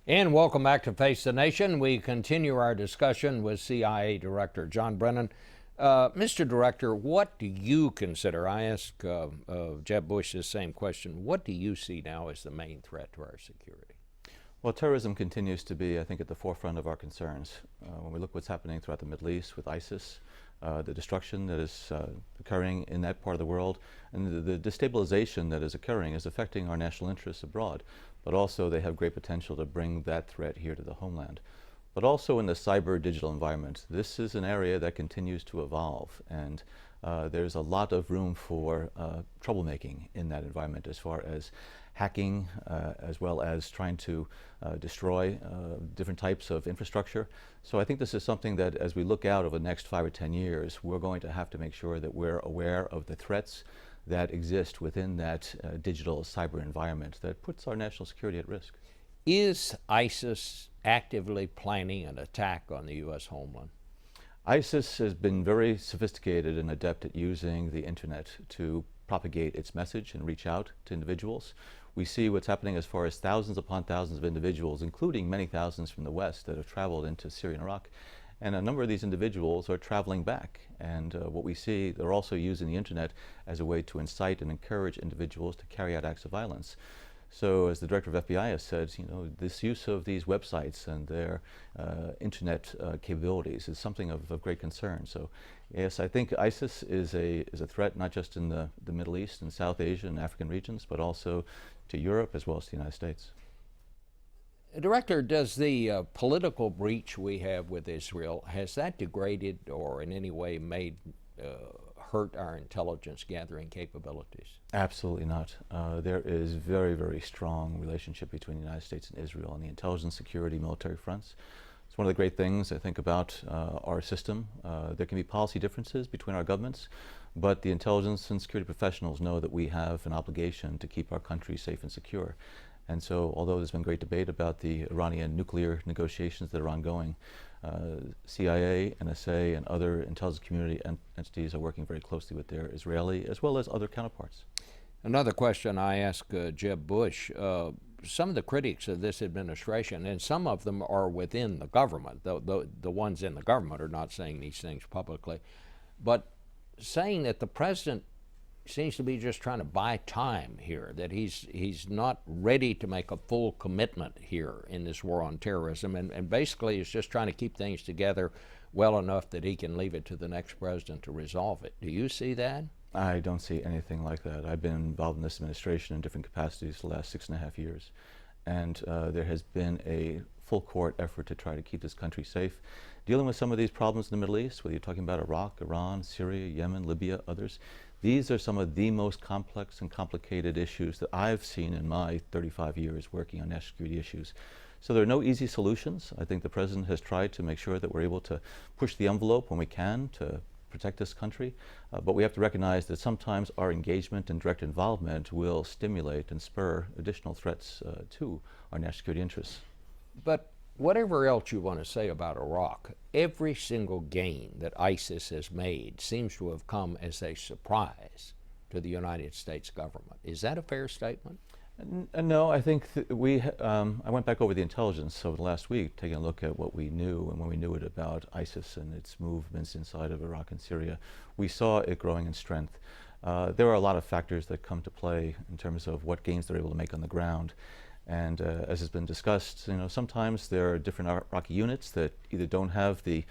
And welcome back to Face the Nation. We continue our discussion with CIA Director John Brennan. Mr. Director, what do you consider? I asked Jeb Bush the same question. What do you see now as the main threat to our security? Well, terrorism continues to be, I think, at the forefront of our concerns. When we look what's happening throughout the Middle East with ISIS, the destruction that is occurring in that part of the world, and the destabilization that is occurring is affecting our national interests abroad. But also they have great potential to bring that threat here to the homeland. But also in the cyber digital environment, this is an area that continues to evolve, and there's a lot of room for troublemaking in that environment as far as hacking, as well as trying to destroy different types of infrastructure. So I think this is something that as we look out over the next 5 or 10 years, we're going to have to make sure that we're aware of the threats that exist within that digital cyber environment that puts our national security at risk. Is ISIS actively planning an attack on the U.S. homeland? ISIS has been very sophisticated and adept at using the internet to propagate its message and reach out to individuals. We see what's happening as far as thousands upon thousands of individuals, including many thousands from the West that have traveled into Syria and Iraq. And a number of these individuals are traveling back. And what we see, they're also using the internet as a way to incite and encourage individuals to carry out acts of violence. So as the director of FBI has said, this use of these websites and their internet capabilities is something of great concern. So yes, I think ISIS is a threat not just in the Middle East and South Asia and African regions, but also to Europe as well as the United States. Director, does the political breach we have with Israel, has that degraded or in any way made hurt our intelligence gathering capabilities? Absolutely not. There is very, very strong relationship between the United States and Israel on the intelligence, security, military fronts. It's one of the great things I think about our system. There can be policy differences between our governments, but the intelligence and security professionals know that we have an obligation to keep our country safe and secure. And so, although there's been great debate about the Iranian nuclear negotiations that are ongoing, CIA, NSA, and other intelligence community entities are working very closely with their Israeli as well as other counterparts. Another question I asked Jeb Bush, some of the critics of this administration, and some of them are within the government, the ones in the government are not saying these things publicly, but saying that the president seems to be just trying to buy time here, that he's not ready to make a full commitment here in this war on terrorism, and basically is just trying to keep things together well enough that he can leave it to the next president to resolve it. Do you see that? I don't see anything like that. I've been involved in this administration in different capacities the last 6.5 years, and there has been a full court effort to try to keep this country safe. Dealing with some of these problems in the Middle East, whether you're talking about Iraq, Iran, Syria, Yemen, Libya, others, these are some of the most complex and complicated issues that I've seen in my 35 years working on national security issues. So there are no easy solutions. I think the president has tried to make sure that we're able to push the envelope when we can to protect this country, but we have to recognize that sometimes our engagement and direct involvement will stimulate and spur additional threats to our national security interests. But whatever else you want to say about Iraq, every single gain that ISIS has made seems to have come as a surprise to the United States government. Is that a fair statement? No, I think I went back over the intelligence over the last week, taking a look at what we knew and when we knew it about ISIS and its movements inside of Iraq and Syria. We saw it growing in strength. There are a lot of factors that come to play in terms of what gains they're able to make on the ground. And as has been discussed, sometimes there are different Iraqi units that either don't have the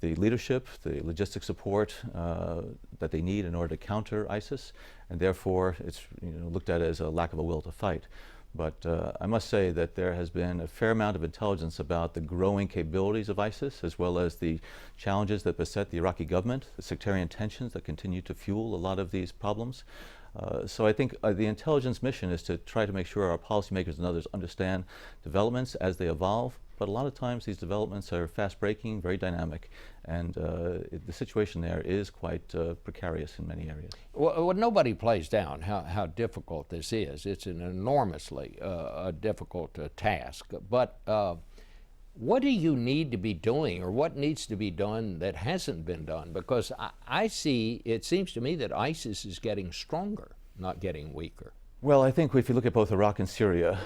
leadership, the logistic support that they need in order to counter ISIS, and therefore it's looked at as a lack of a will to fight. But I must say that there has been a fair amount of intelligence about the growing capabilities of ISIS, as well as the challenges that beset the Iraqi government, the sectarian tensions that continue to fuel a lot of these problems. So I think the intelligence mission is to try to make sure our policymakers and others understand developments as they evolve, but a lot of times these developments are fast-breaking, very dynamic, and the situation there is quite precarious in many areas. Well, nobody plays down how difficult this is. It's an enormously difficult task, but what do you need to be doing, or what needs to be done that hasn't been done? Because it seems to me that ISIS is getting stronger, not getting weaker. Well, I think if you look at both Iraq and Syria,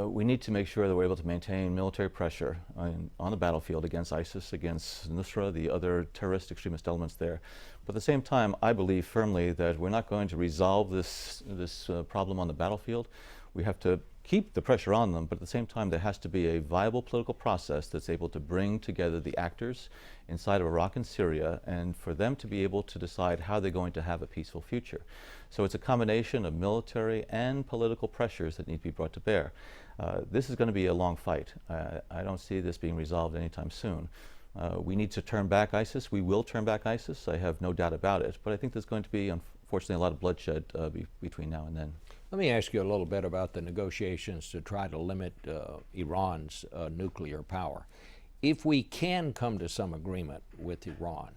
we need to make sure that we're able to maintain military pressure on the battlefield against ISIS, against Nusra, the other terrorist extremist elements there. But at the same time, I believe firmly that we're not going to resolve this problem on the battlefield. We have to keep the pressure on them, but at the same time, there has to be a viable political process that's able to bring together the actors inside of Iraq and Syria, and for them to be able to decide how they're going to have a peaceful future. So it's a combination of military and political pressures that need to be brought to bear. This is going to be a long fight. I don't see this being resolved anytime soon. We need to turn back ISIS. We will turn back ISIS. I have no doubt about it. But I think there's going to be, unfortunately, a lot of bloodshed between now and then. Let me ask you a little bit about the negotiations to try to limit Iran's nuclear power. If we can come to some agreement with Iran,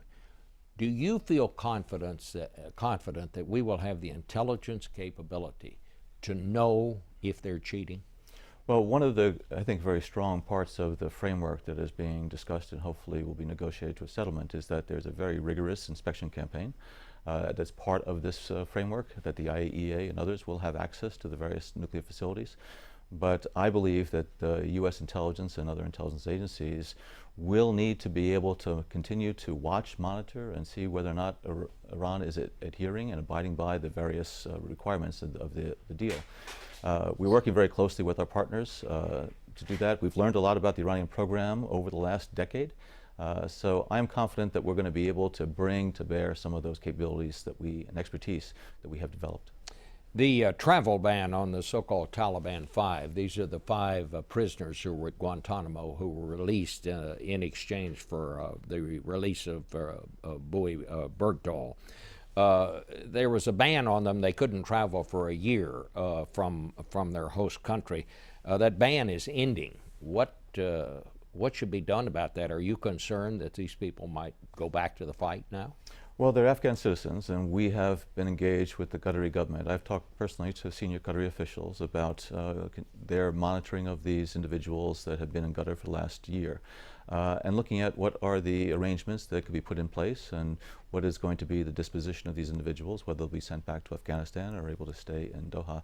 do you feel confident that we will have the intelligence capability to know if they're cheating? Well, one of the, I think, very strong parts of the framework that is being discussed and hopefully will be negotiated to a settlement is that there's a very rigorous inspection campaign that's part of this framework, that the IAEA and others will have access to the various nuclear facilities. But I believe that the U.S. intelligence and other intelligence agencies will need to be able to continue to watch, monitor, and see whether or not Iran is adhering and abiding by the various requirements of the deal. We're working very closely with our partners to do that. We've learned a lot about the Iranian program over the last decade. So I'm confident that we're going to be able to bring to bear some of those capabilities and expertise that we have developed. The travel ban on the so-called Taliban Five, these are the five prisoners who were at Guantanamo who were released in exchange for the release of Bowie Bergdahl. There was a ban on them. They couldn't travel for a year from their host country. That ban is ending. What should be done about that? Are you concerned that these people might go back to the fight now? Well, they're Afghan citizens, and we have been engaged with the Qatari government. I've talked personally to senior Qatari officials about their monitoring of these individuals that have been in Qatar for the last year, and looking at what are the arrangements that could be put in place and what is going to be the disposition of these individuals, whether they'll be sent back to Afghanistan or able to stay in Doha.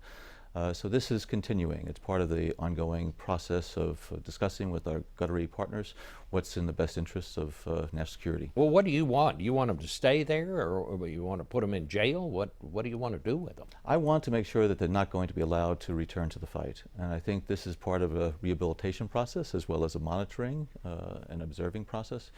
So this is continuing. It's part of the ongoing process of discussing with our Qatari partners what's in the best interests of national security. Well, what do you want? Do you want them to stay there, or you want to put them in jail? What do you want to do with them? I want to make sure that they're not going to be allowed to return to the fight. And I think this is part of a rehabilitation process as well as a monitoring and observing process.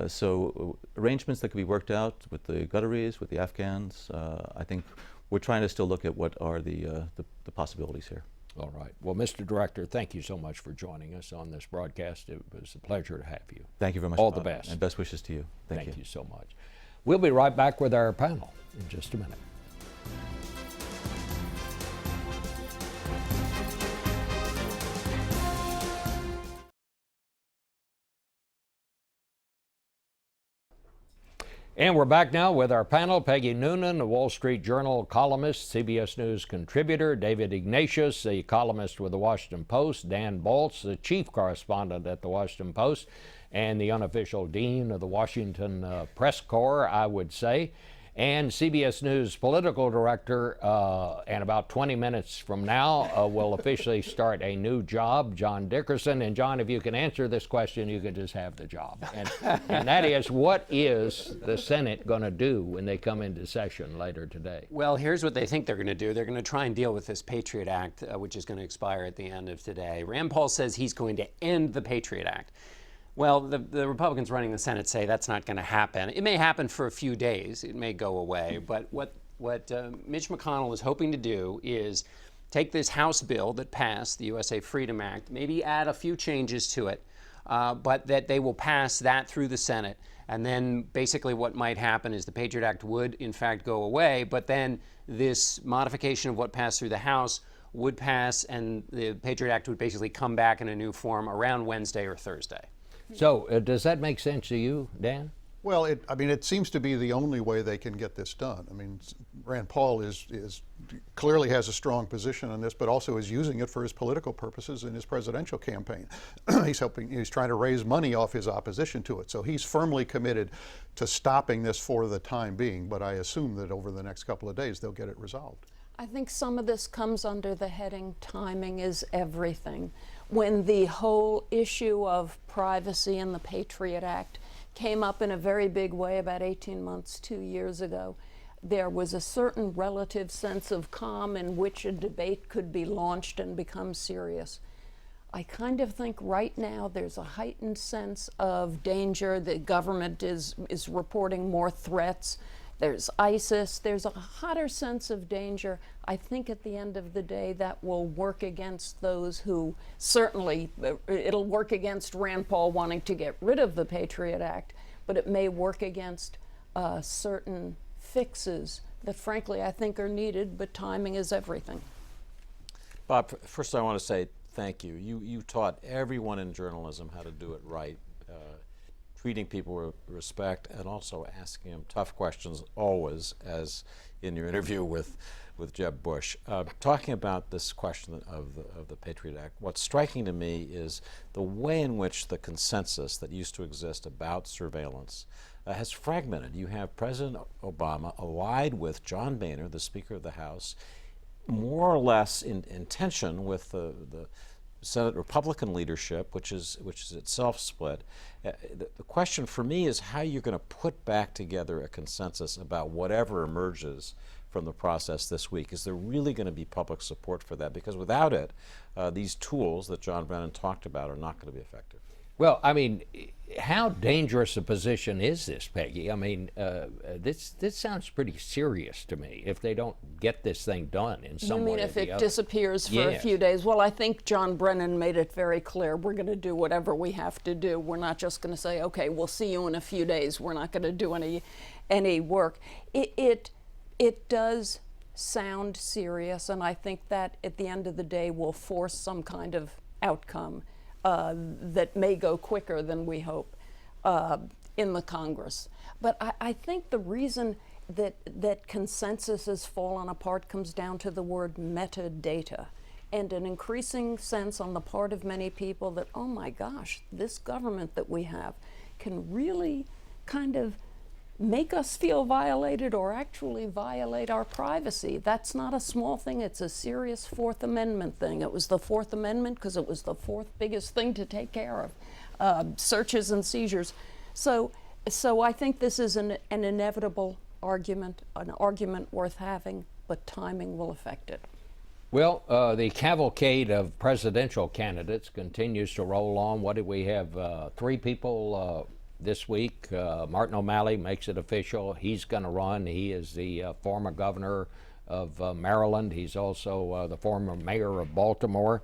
So arrangements that can be worked out with the Qataris, with the Afghans, I think we're trying to still look at what are the possibilities here. All right. Well, Mr. Director, thank you so much for joining us on this broadcast. It was a pleasure to have you. Thank you very much. All the best. And best wishes to you. Thank you so much. We'll be right back with our panel in just a minute. And we're back now with our panel. Peggy Noonan, a Wall Street Journal columnist, CBS News contributor; David Ignatius, a columnist with the Washington Post; Dan Baltz, the chief correspondent at the Washington Post and the unofficial dean of the Washington Press Corps, I would say; and CBS News political director, and about 20 minutes from now will officially start a new job, John Dickerson. And John, if you can answer this question, you can just have the job. And that is, what is the Senate going to do when they come into session later today? Well, here's what they think they're going to do. They're going to try and deal with this Patriot Act, which is going to expire at the end of today. Rand Paul says he's going to end the Patriot Act. Well, the Republicans running the Senate say that's not going to happen. It may happen for a few days. It may go away. But what Mitch McConnell is hoping to do is take this House bill that passed, the USA Freedom Act, maybe add a few changes to it, but that they will pass that through the Senate. And then basically what might happen is the Patriot Act would, in fact, go away. But then this modification of what passed through the House would pass, and the Patriot Act would basically come back in a new form around Wednesday or Thursday. So does that make sense to you, Dan? Well, it seems to be the only way they can get this done. I mean, Rand Paul clearly has a strong position on this, but also is using it for his political purposes in his presidential campaign. He's trying to raise money off his opposition to it. So he's firmly committed to stopping this for the time being, but I assume that over the next couple of days they'll get it resolved. I think some of this comes under the heading timing is everything. When the whole issue of privacy in the Patriot Act came up in a very big way about 18 months, 2 years ago, there was a certain relative sense of calm in which a debate could be launched and become serious. I kind of think right now there's a heightened sense of danger. The government is reporting more threats. There's ISIS. There's a hotter sense of danger. I think at the end of the day that will work against those who certainly, it'll work against Rand Paul wanting to get rid of the Patriot Act, but it may work against certain fixes that frankly I think are needed, but timing is everything. Bob, first I want to say thank you. You taught everyone in journalism how to do it right, treating people with respect and also asking them tough questions always, as in your interview with Jeb Bush. Talking about this question of the Patriot Act, what's striking to me is the way in which the consensus that used to exist about surveillance has fragmented. You have President Obama allied with John Boehner, the Speaker of the House, more or less in tension with the Senate Republican leadership, which is itself split. The question for me is how you're going to put back together a consensus about whatever emerges from the process this week. Is there really going to be public support for that? Because without it, these tools that John Brennan talked about are not going to be effective. Well, I mean, how dangerous a position is this, Peggy? I mean, this sounds pretty serious to me if they don't get this thing done in some way. You mean if it other. disappears for a few days? Well, I think John Brennan made it very clear. We're going to do whatever we have to do. We're not just going to say, okay, we'll see you in a few days. We're not going to do any work. It does sound serious, and I think that at the end of the day will force some kind of outcome that may go quicker than we hope in the Congress. But I think the reason that consensus has fallen apart comes down to the word metadata and an increasing sense on the part of many people that, oh my gosh, this government that we have can really kind of make us feel violated or actually violate our privacy. That's not a small thing. It's a serious Fourth Amendment thing. It was the Fourth Amendment because it was the fourth biggest thing to take care of, searches and seizures. So I think this is an inevitable argument, an argument worth having, but timing will affect it. Well, the cavalcade of presidential candidates continues to roll on. What did we have? 3 people this week. Martin O'Malley makes it official. He's going to run. He is the former governor of Maryland. He's also the former mayor of Baltimore.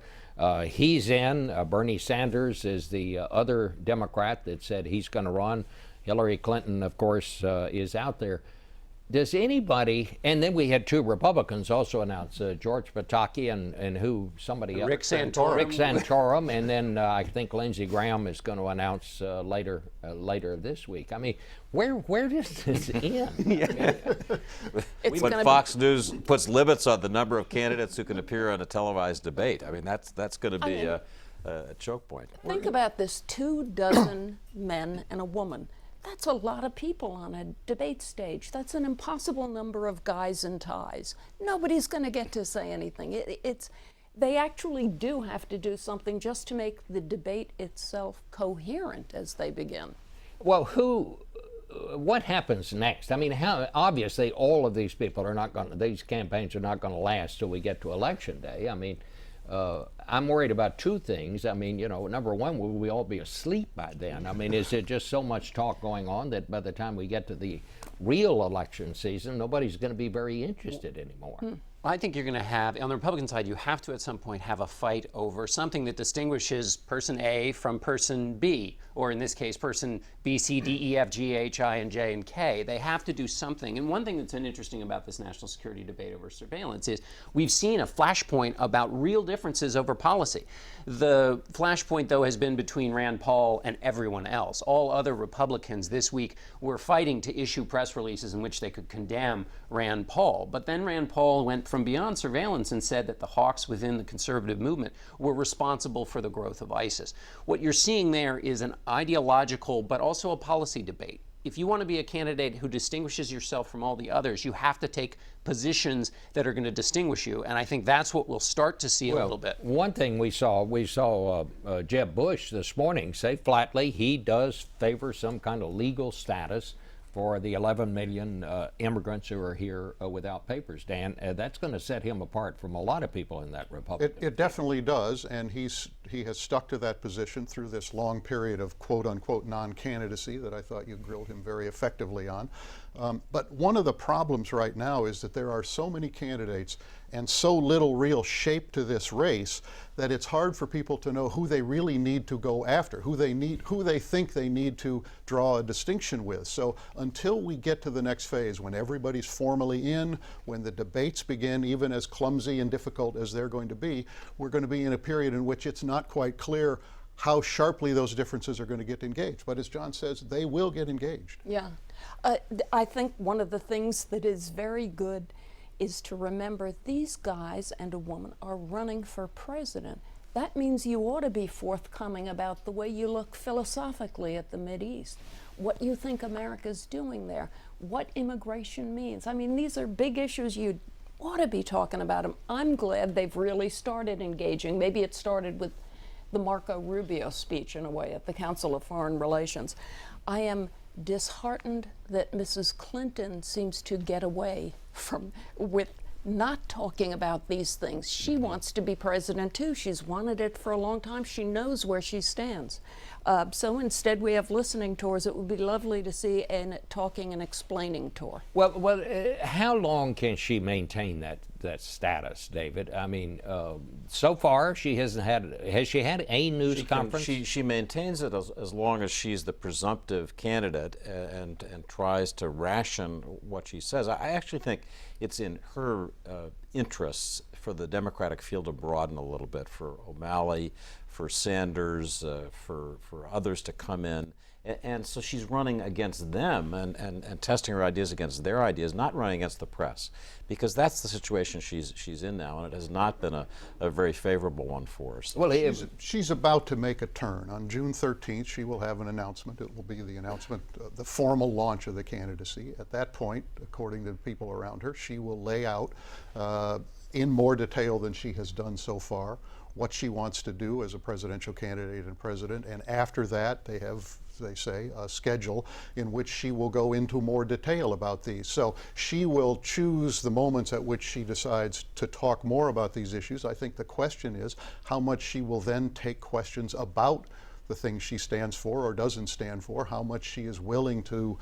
He's in. Bernie Sanders is the other Democrat that said he's going to run. Hillary Clinton, of course, is out there. Does anybody, and then we had 2 Republicans also announce, George Pataki and who, somebody else? Rick Santorum. And then I think Lindsey Graham is going to announce later this week. I mean, where does this end? When Fox News puts limits on the number of candidates who can appear on a televised debate, I mean, that's going to be a choke point. Think about this, 24 men and a woman. That's a lot of people on a debate stage. That's an impossible number of guys in ties. Nobody's going to get to say anything. They actually do have to do something just to make the debate itself coherent as they begin. Well, what happens next? I mean, obviously all of these people are not going to, these campaigns are not going to last till we get to Election Day. I mean, I'm worried about 2 things. I mean, number one, will we all be asleep by then? I mean, is there just so much talk going on that by the time we get to the real election season, nobody's going to be very interested anymore? I think you're going to have, on the Republican side, you have to at some point have a fight over something that distinguishes person A from person B, or in this case, person B, C, D, E, F, G, H, I, and J, and K. They have to do something. And one thing that's interesting about this national security debate over surveillance is we've seen a flashpoint about real differences over policy. The flashpoint, though, has been between Rand Paul and everyone else. All other Republicans this week were fighting to issue press releases in which they could condemn Rand Paul. But then Rand Paul went from beyond surveillance and said that the hawks within the conservative movement were responsible for the growth of ISIS. What you're seeing there is an ideological but also a policy debate. if you want to be a candidate who distinguishes yourself from all the others, you have to take positions that are going to distinguish you. And I think that's what we'll start to see a little bit. One thing we saw Jeb Bush this morning say flatly he does favor some kind of legal status for the 11 million immigrants who are here without papers, Dan. That's going to set him apart from a lot of people in that Republican. It definitely does, and he has stuck to that position through this long period of quote-unquote non-candidacy that I thought you grilled him very effectively on. But one of the problems right now is that there are so many candidates and so little real shape to this race that it's hard for people to know who they really need to go after, who they think they need to draw a distinction with. So until we get to the next phase, when everybody's formally in, when the debates begin, even as clumsy and difficult as they're going to be, we're going to be in a period in which it's not quite clear how sharply those differences are going to get engaged. But as John says, they will get engaged. Yeah. I think one of the things that is very good is to remember these guys and a woman are running for president. That means you ought to be forthcoming about the way you look philosophically at the Mideast, what you think America's doing there, what immigration means. I mean, these are big issues. You ought to be talking about them. I'm glad they've really started engaging. Maybe it started with the Marco Rubio speech in a way at the Council of Foreign Relations. I am disheartened that Mrs. Clinton seems to get away with not talking about these things. She wants to be president too. She's wanted it for a long time. She knows where she stands. So instead we have listening tours. It would be lovely to see a talking and explaining tour. Well, how long can she maintain that status, David? I mean, so far she hasn't had. Has she had a news conference? She maintains it as long as she's the presumptive candidate and tries to ration what she says. I actually think it's in her interests for the Democratic field to broaden a little bit, for O'Malley, for Sanders, for others to come in. And so she's running against them and testing her ideas against their ideas, not running against the press, because that's the situation she's in now, and it has not been a very favorable one for us. Well, she's about to make a turn. On June 13th, she will have an announcement. It will be the announcement, the formal launch of the candidacy. At that point, according to people around her, she will lay out in more detail than she has done so far what she wants to do as a presidential candidate and president. And after that, they say, a schedule in which she will go into more detail about these. So she will choose the moments at which she decides to talk more about these issues. I think the question is how much she will then take questions about the things she stands for or doesn't stand for, how much she is willing to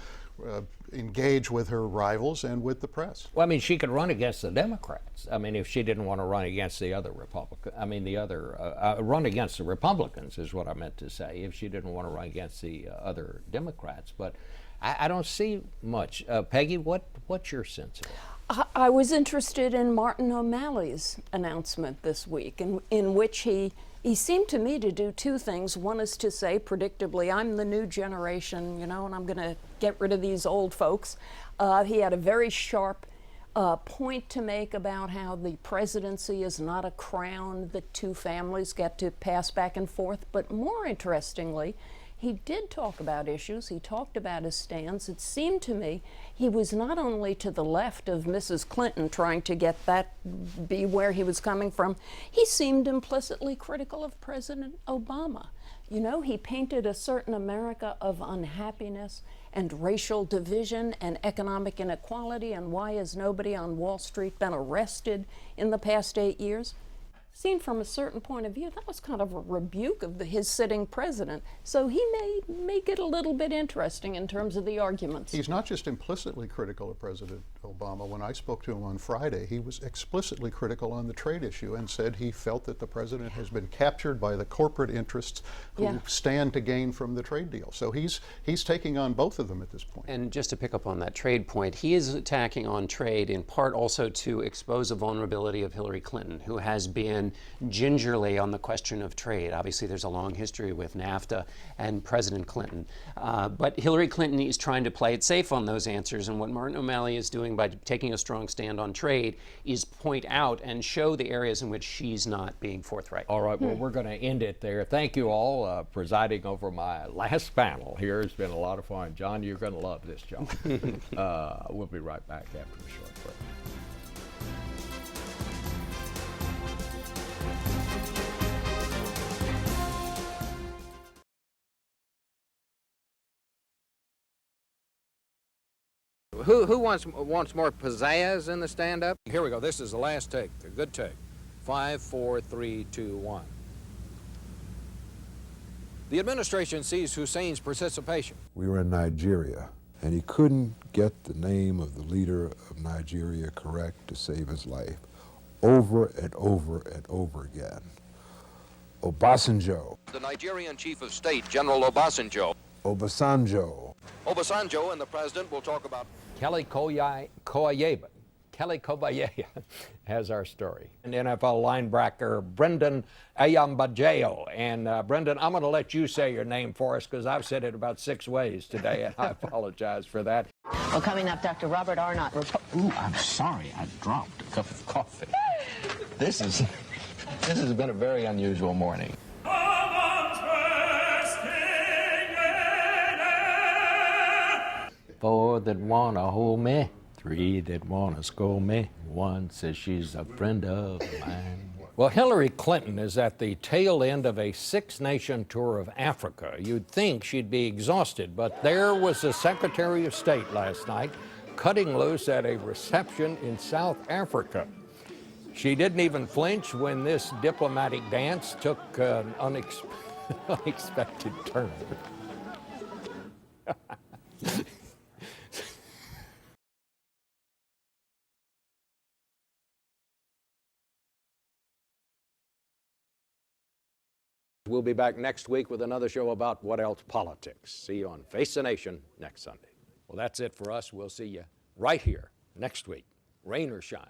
engage with her rivals and with the press. Well, I mean, she could run against the Democrats. I mean, if she didn't want to run against the other run against the Republicans is what I meant to say, if she didn't want to run against the other Democrats. But I don't see much. Peggy, what's your sense of it? I was interested in Martin O'Malley's announcement this week, in which he seemed to me to do two things. One is to say, predictably, I'm the new generation, and I'm going to get rid of these old folks. He had a very sharp point to make about how the presidency is not a crown that two families get to pass back and forth. But more interestingly, he did talk about issues. He talked about his stance. It seemed to me he was not only to the left of Mrs. Clinton, trying to get that be where he was coming from. He seemed implicitly critical of President Obama. He painted a certain America of unhappiness and racial division and economic inequality, and why has nobody on Wall Street been arrested in the past 8 years? Seen from a certain point of view, that was kind of a rebuke of his sitting president. So he may make it a little bit interesting in terms of the arguments. He's not just implicitly critical of President Obama. When I spoke to him on Friday, he was explicitly critical on the trade issue and said he felt that the president has been captured by the corporate interests who stand to gain from the trade deal. So he's taking on both of them at this point. And just to pick up on that trade point, he is attacking on trade in part also to expose a vulnerability of Hillary Clinton, who has been in gingerly on the question of trade. Obviously, there's a long history with NAFTA and President Clinton. But Hillary Clinton is trying to play it safe on those answers, and what Martin O'Malley is doing by taking a strong stand on trade is point out and show the areas in which she's not being forthright. All right, well, we're going to end it there. Thank you all presiding over my last panel here. It's been a lot of fun. John, you're going to love this job. We'll be right back after a short break. Who wants more pizzazz in the stand-up? Here we go. This is the last take. A good take. 5, 4, 3, 2, 1. The administration sees Hussein's participation. We were in Nigeria, and he couldn't get the name of the leader of Nigeria correct to save his life. Over and over and over again. Obasanjo. The Nigerian chief of state, General Obasanjo. Obasanjo. Obasanjo and the president will talk about Kelly Koyeba. Kelly Kobayea has our story. And NFL linebacker Brendan Ayambajeo. And Brendan, I'm going to let you say your name for us because I've said it about 6 ways today, and I apologize for that. Well, coming up, Dr. Robert Arnott. Ooh, I'm sorry, I dropped a cup of coffee. This has been a very unusual morning. Four that wanna hold me, 3 that wanna scold me, 1 says she's a friend of mine. Well, Hillary Clinton is at the tail end of a 6-nation tour of Africa. You'd think she'd be exhausted, but there was the Secretary of State last night cutting loose at a reception in South Africa. She didn't even flinch when this diplomatic dance took an unexpected turn. We'll be back next week with another show about what else politics. See you on Face the Nation next Sunday. Well, that's it for us. We'll see you right here next week, rain or shine,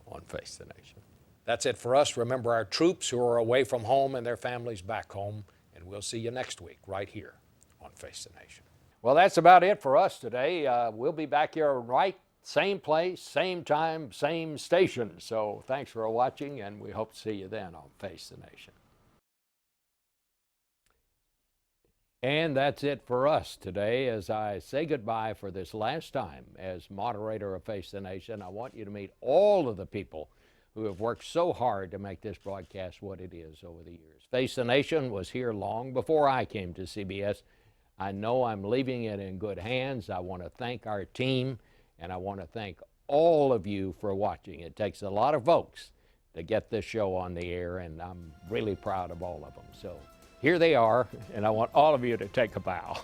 on Face the Nation. That's it for us. Remember our troops who are away from home and their families back home, and we'll see you next week right here on Face the Nation. Well, that's about it for us today. We'll be back here right same place, same time, same station. So thanks for watching, and we hope to see you then on Face the Nation. And that's it for us today. As I say goodbye for this last time as moderator of Face the Nation, I want you to meet all of the people who have worked so hard to make this broadcast what it is over the years. Face the Nation was here long before I came to CBS. I know I'm leaving it in good hands. I want to thank our team, and I want to thank all of you for watching. It takes a lot of folks to get this show on the air, and I'm really proud of all of them. So here they are, and I want all of you to take a bow.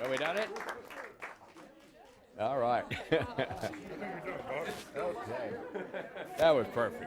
Have we done it? All right. Okay. That was perfect.